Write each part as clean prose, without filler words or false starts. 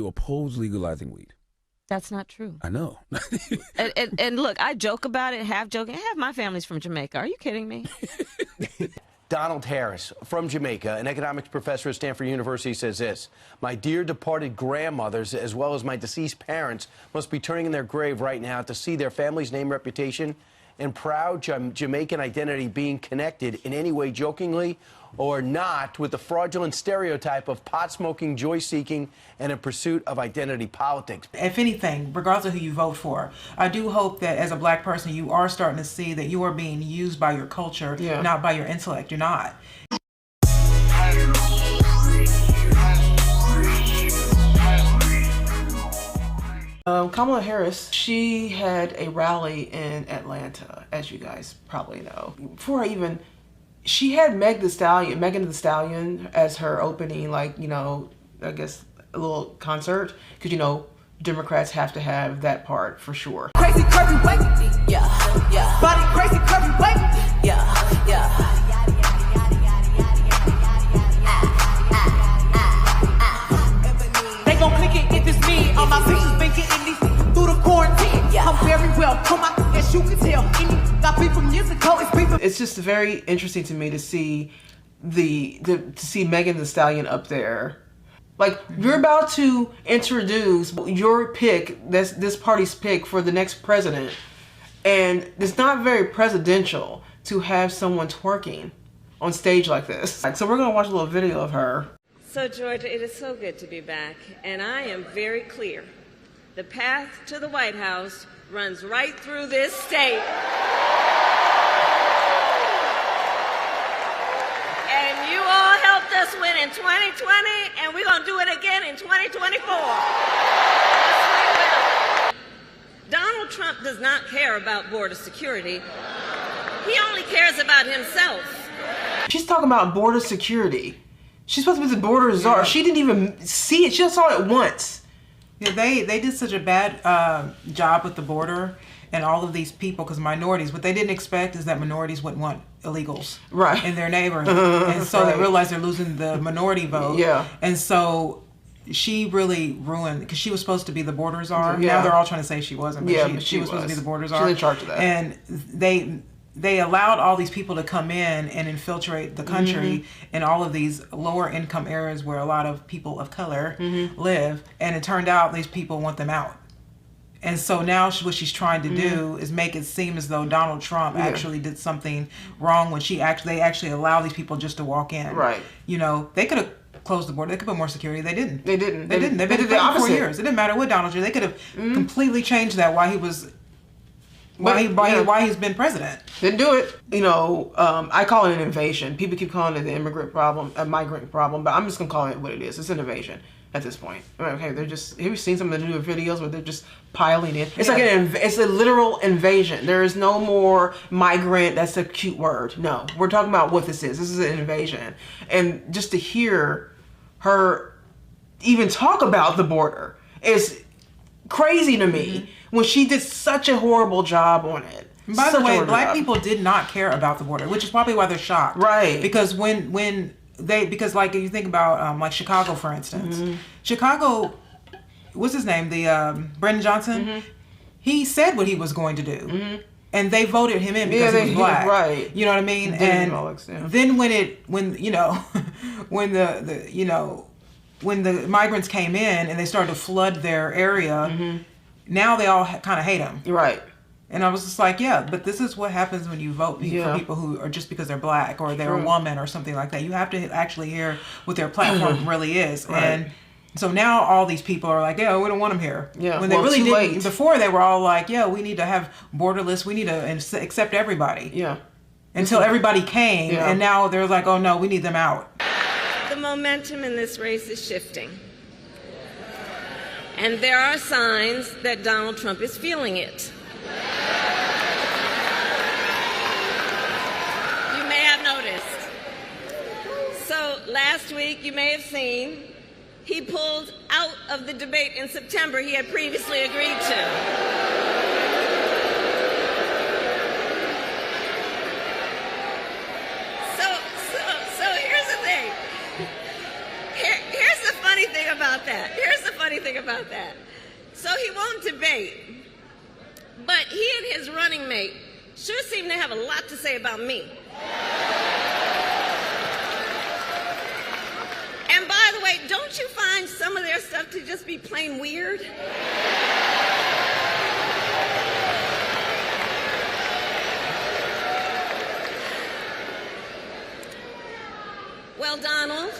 you oppose legalizing weed. That's not true. I know. and look, I joke about it, half joking. Half my family's from Jamaica. Are you kidding me? Donald Harris from Jamaica, an economics professor at Stanford University, says this: "My dear departed grandmothers, as well as my deceased parents, must be turning in their grave right now to see their family's name, reputation, and proud Jamaican identity being connected in any way, jokingly or not, with the fraudulent stereotype of pot-smoking, joy-seeking, and in pursuit of identity politics." If anything, regardless of who you vote for, I do hope that as a black person, you are starting to see that you are being used by your culture, not by your intellect. You're not. Kamala Harris, she had a rally in Atlanta, as you guys probably know. She had Megan Thee Stallion as her opening, like, you know, I guess a little concert, because, you know, Democrats have to have that part for sure. Crazy curvy weight, yeah, yeah. Body crazy curvy weight, yeah, yeah. They gon' click it if it's me. All my pictures been getting these through the quarantine. I'm very well come out, as you can tell. Got beef from years ago. It's just very interesting to me to see to see Megan Thee Stallion up there. Like, you're about to introduce your pick, this party's pick for the next president, and it's not very presidential to have someone twerking on stage like this. So we're gonna watch a little video of her. So Georgia, it is so good to be back, and I am very clear. The path to the White House runs right through this state. And you all helped us win in 2020, and we're going to do it again in 2024. Yes, we will. Donald Trump does not care about border security. He only cares about himself. She's talking about border security. She's supposed to be the border czar. She didn't even see it. She just saw it once. Yeah, they did such a bad job with the border and all of these people, because minorities, what they didn't expect is that minorities wouldn't want illegals in their neighborhood. And so they realized they're losing the minority vote. Yeah. And so she really ruined, because she was supposed to be the border czar. Now they're all trying to say she wasn't, but she was supposed to be the border czar. She's in charge of that. And they allowed all these people to come in and infiltrate the country in all of these lower income areas where a lot of people of color live. And it turned out these people want them out. And so now what she's trying to do is make it seem as though Donald Trump actually did something wrong when they actually allow these people just to walk in. Right. You know, they could have closed the border. They could put more security. They didn't. They didn't. They've been doing it for 4 years. It didn't matter what Donald did. They could have completely changed that while he was... Why he's been president. Didn't do it. You know, I call it an invasion. People keep calling it the immigrant problem, a migrant problem, but I'm just gonna call it what it is. It's an invasion at this point. Okay, they're just. Have you seen some of the new videos where they're just piling in? It's like it's a literal invasion. There is no more migrant. That's a cute word. No, we're talking about what this is. This is an invasion, and just to hear her even talk about the border is crazy to me. When she did such a horrible job on it. By the way, black people did not care about the border, which is probably why they're shocked. Right. Because because like if you think about like Chicago, for instance, Chicago, what's his name? Brendan Johnson. He said what he was going to do, and they voted him in because he was black. Right. You know what I mean? And then when the migrants came in and they started to flood their area. Now they all kind of hate him. Right. And I was just like, yeah, but this is what happens when you vote for people who are just because they're black or they're a woman or something like that. You have to actually hear what their platform really is. Right. And so now all these people are like, yeah, we don't want them here. Yeah. When they really didn't. Before they were all like, yeah, we need to have borderless. We need to accept everybody. Yeah. Until everybody came. Yeah. And now they're like, oh, no, we need them out. The momentum in this race is shifting. And there are signs that Donald Trump is feeling it. You may have noticed. So last week, you may have seen, he pulled out of the debate in September he had previously agreed to. So here's the thing. Here's the funny thing about that. Here's the funny thing anything about that. So he won't debate. But he and his running mate sure seem to have a lot to say about me. And by the way, don't you find some of their stuff to just be plain weird? Well, Donald,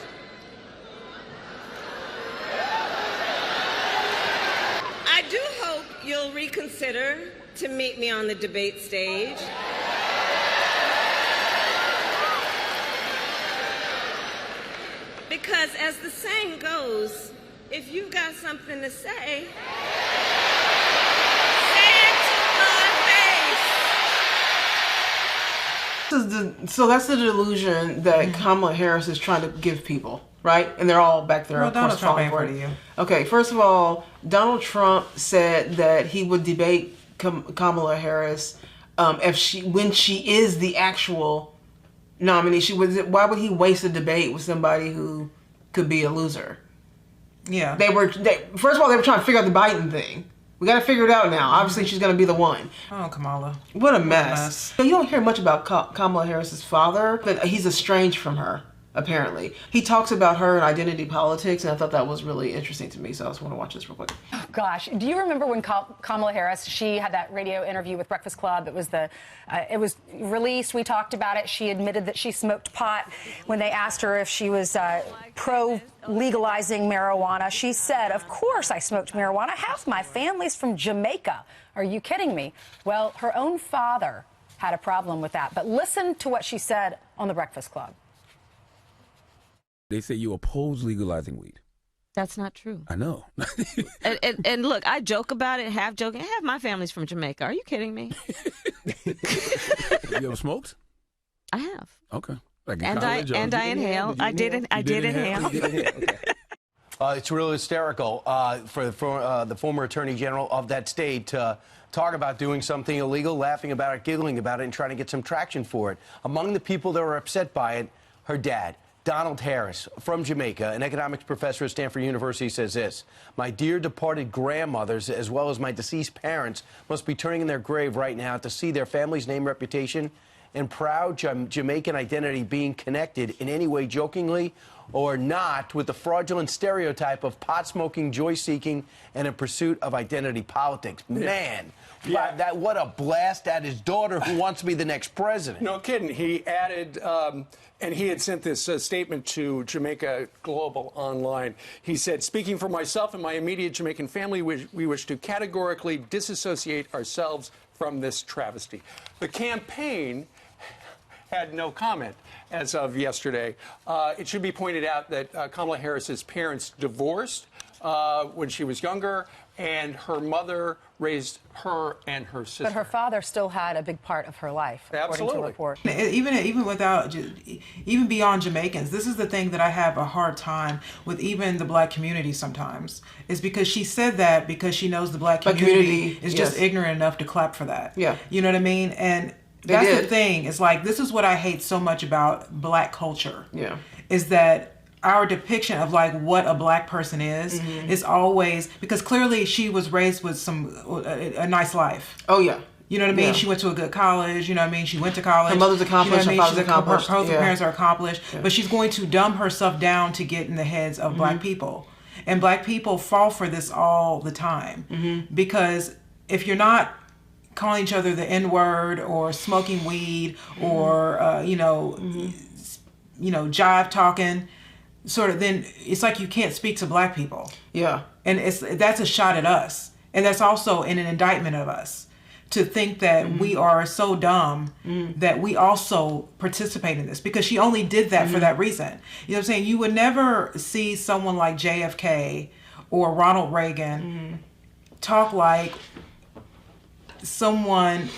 I do hope you'll reconsider to meet me on the debate stage. Because as the saying goes, if you've got something to say, say it to my face. So that's the delusion that Kamala Harris is trying to give people, right? And they're all back there. Well, of Donald course, Trump falling ain't for for it. you. Okay, first of all, Donald Trump said that he would debate Kamala Harris when she is the actual nominee. Why would he waste a debate with somebody who could be a loser? Yeah. First of all, they were trying to figure out the Biden thing. We got to figure it out now. Obviously, she's going to be the one. Oh, Kamala. What a mess. You don't hear much about Kamala Harris's father, but he's estranged from her, apparently. He talks about her and identity politics, and I thought that was really interesting to me, so I just want to watch this real quick. Gosh, do you remember when Kamala Harris, she had that radio interview with Breakfast Club? It was released. We talked about it. She admitted that she smoked pot. When they asked her if she was pro-legalizing marijuana, she said, "Of course I smoked marijuana. Half my family's from Jamaica. Are you kidding me?" Well, her own father had a problem with that. But listen to what she said on the Breakfast Club. They say you oppose legalizing weed. That's not true. I know. And look, I joke about it, half joking. Half my family's from Jamaica. Are you kidding me? You ever smoked? I have. Okay. Like in And college, I inhaled. I did inhale. Okay. It's real hysterical for the former attorney general of that state to talk about doing something illegal, laughing about it, giggling about it, and trying to get some traction for it. Among the people that were upset by it, her dad. Donald Harris, from Jamaica, an economics professor at Stanford University, says this: "My dear departed grandmothers, as well as my deceased parents, must be turning in their grave right now to see their family's name, reputation, and proud Jamaican identity being connected in any way, jokingly or not, with the fraudulent stereotype of pot-smoking, joy-seeking, and in pursuit of identity politics." Man, what a blast at his daughter who wants to be the next president. No kidding. He added, and he had sent this statement to Jamaica Global Online. He said, "Speaking for myself and my immediate Jamaican family, we wish to categorically disassociate ourselves from this travesty." The campaign had no comment as of yesterday. It should be pointed out that Kamala Harris's parents divorced when she was younger, and her mother raised her and her sister. But her father still had a big part of her life, according to Absolutely. the report. Even beyond Jamaicans, this is the thing that I have a hard time with, even the black community sometimes, is because she said that because she knows the black community is just ignorant enough to clap for that. Yeah. You know what I mean? And that's the thing. It's like, this is what I hate so much about black culture. Yeah. Is that our depiction of like what a black person is always, because clearly she was raised with a nice life. Oh, yeah. You know what I mean? Yeah. She went to a good college. You know what I mean? She went to college. Her mother's accomplished. You know what I mean? Her father's accomplished. Her parents are accomplished. Yeah. But she's going to dumb herself down to get in the heads of black people. And black people fall for this all the time. Because if you're not calling each other the N-word or smoking weed or, jive talking, sort of, then it's like you can't speak to black people. Yeah. And that's a shot at us. And that's also an indictment of us, to think that we are so dumb that we also participate in this, because she only did that for that reason. You know what I'm saying? You would never see someone like JFK or Ronald Reagan talk like someone,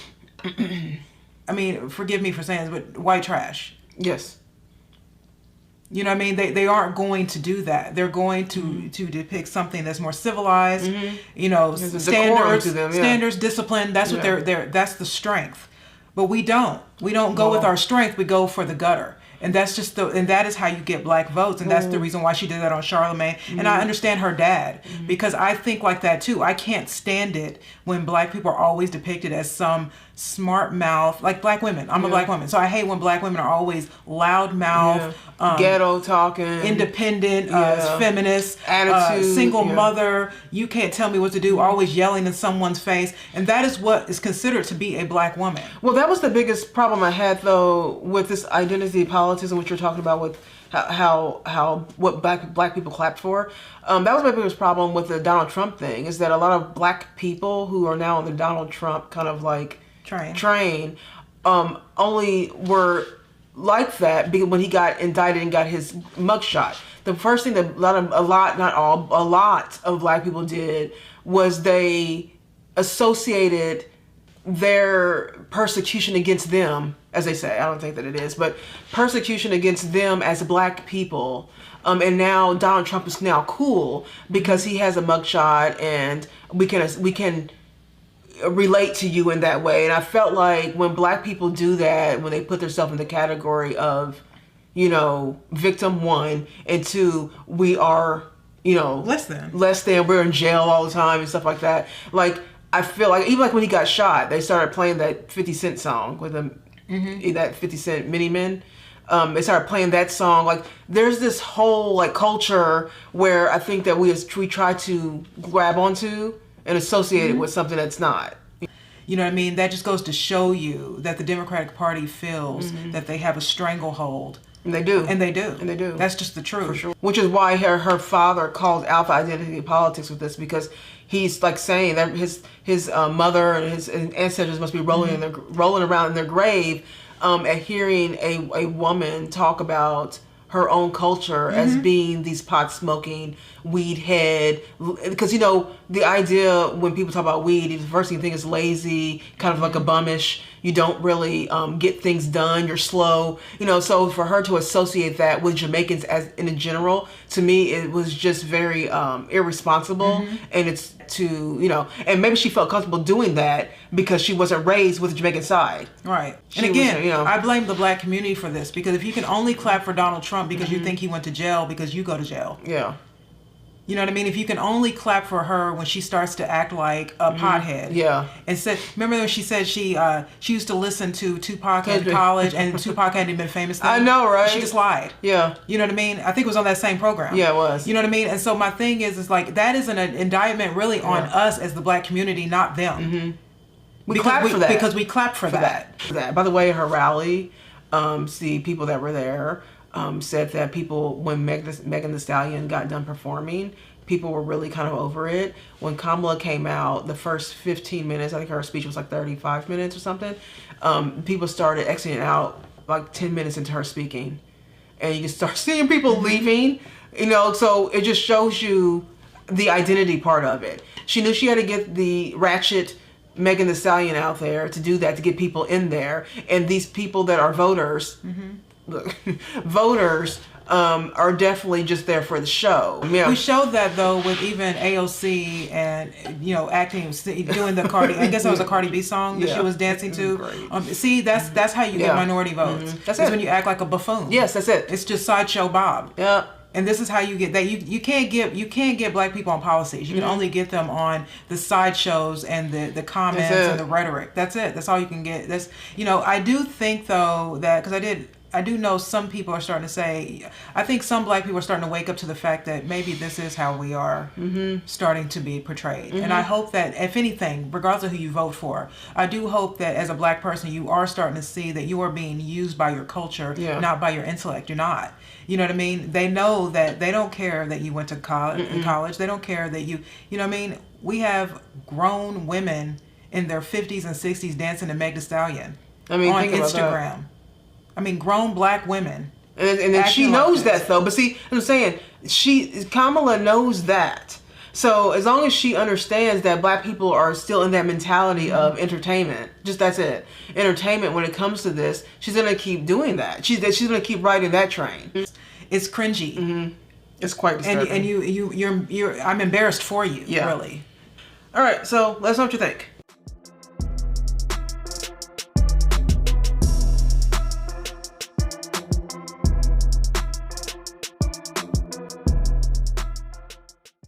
I mean, forgive me for saying this, but white trash. Yes. You know what I mean? They aren't going to do that. They're going to depict something that's more civilized, standards, discipline. That's what that's the strength. But we don't. We don't go with our strength. We go for the gutter. And that's just and that is how you get black votes, and that's the reason why she did that on Charlemagne. And I understand her dad, because I think like that too. I can't stand it when black people are always depicted as some smart mouth, like black women. I'm a black woman, so I hate when black women are always loud mouth, ghetto talking, independent, feminist, attitude, single mother. You can't tell me what to do. Always yelling in someone's face, and that is what is considered to be a black woman. Well, that was the biggest problem I had though with this identity politics and what you're talking about with how what black people clapped for. That was my biggest problem with the Donald Trump thing, is that a lot of black people who are now on the Donald Trump kind of like train only were like that because when he got indicted and got his mugshot. The first thing that a lot of black people did was they associated their persecution against them, as they say, I don't think that it is, but persecution against them as black people. And now Donald Trump is now cool because he has a mugshot and we can relate to you in that way. And I felt like when black people do that, when they put themselves in the category of, victim one, and two, we are, less than, we're in jail all the time and stuff like that. Like, I feel like, even like when he got shot, they started playing that 50 Cent song with him, that 50 Cent Mini Men. They started playing that song. Like, there's this whole like culture where I think that we try to grab onto and associate it with something that's not. You know what I mean? That just goes to show you that the Democratic Party feels that they have a stranglehold. And they do. And they do. And they do. That's just the truth. For sure. Which is why her father called out the identity politics with this, because he's like saying that his mother and his ancestors must be rolling around in their grave at hearing a woman talk about her own culture as being these pot smoking, weed head. Because the idea when people talk about weed, the first thing you think is lazy, kind of like a bummish. You don't really get things done. You're slow. So for her to associate that with Jamaicans as in general, to me, it was just very irresponsible. And it's and maybe she felt comfortable doing that because she wasn't raised with the Jamaican side. Right. And again, I blame the black community for this, because if you can only clap for Donald Trump because you think he went to jail because you go to jail. Yeah. You know what I mean? If you can only clap for her when she starts to act like a pothead. Yeah. And remember when she said she used to listen to Tupac in college and Tupac hadn't been famous then? I know, right? She just lied. Yeah. You know what I mean? I think it was on that same program. Yeah, it was. You know what I mean? And so my thing is like, that is an indictment really on us as the black community, not them. We clapped for that. Because we clapped for that. By the way, her rally, the people that were there, said that when Megan Thee Stallion got done performing, people were really kind of over it. When Kamala came out, the first 15 minutes, I think her speech was like 35 minutes or something, people started exiting out like 10 minutes into her speaking. And you can start seeing people leaving, so it just shows you the identity part of it. She knew she had to get the ratchet Megan Thee Stallion out there to do that, to get people in there. And these people that are voters, are definitely just there for the show. Yeah. We showed that though with even AOC and acting, doing the Cardi. I guess that was a Cardi B song that she was dancing to. See, that's how you get minority votes. That's when you act like a buffoon. Yes, that's it. It's just sideshow Bob. Yeah. And this is how you get that. You can't get black people on policies. You can only get them on the sideshows and the comments and the rhetoric. That's it. That's all you can get. That's I do think though that, because I do know some people are starting to say, I think some black people are starting to wake up to the fact that maybe this is how we are starting to be portrayed. And I hope that, if anything, regardless of who you vote for, I do hope that as a black person, you are starting to see that you are being used by your culture, not by your intellect. You're not. You know what I mean? They know that they don't care that you went to college. They don't care that you know what I mean? We have grown women in their 50s and 60s dancing to Meg Thee Stallion on Instagram. I mean, grown black women. And then she knows that though. But see, I'm saying, Kamala knows that. So as long as she understands that black people are still in that mentality of entertainment, just that's it. Entertainment when it comes to this, she's gonna keep doing that. She's gonna keep riding that train. It's cringy. It's quite disturbing. And you're I'm embarrassed for you, really. All right, so let us know what you think.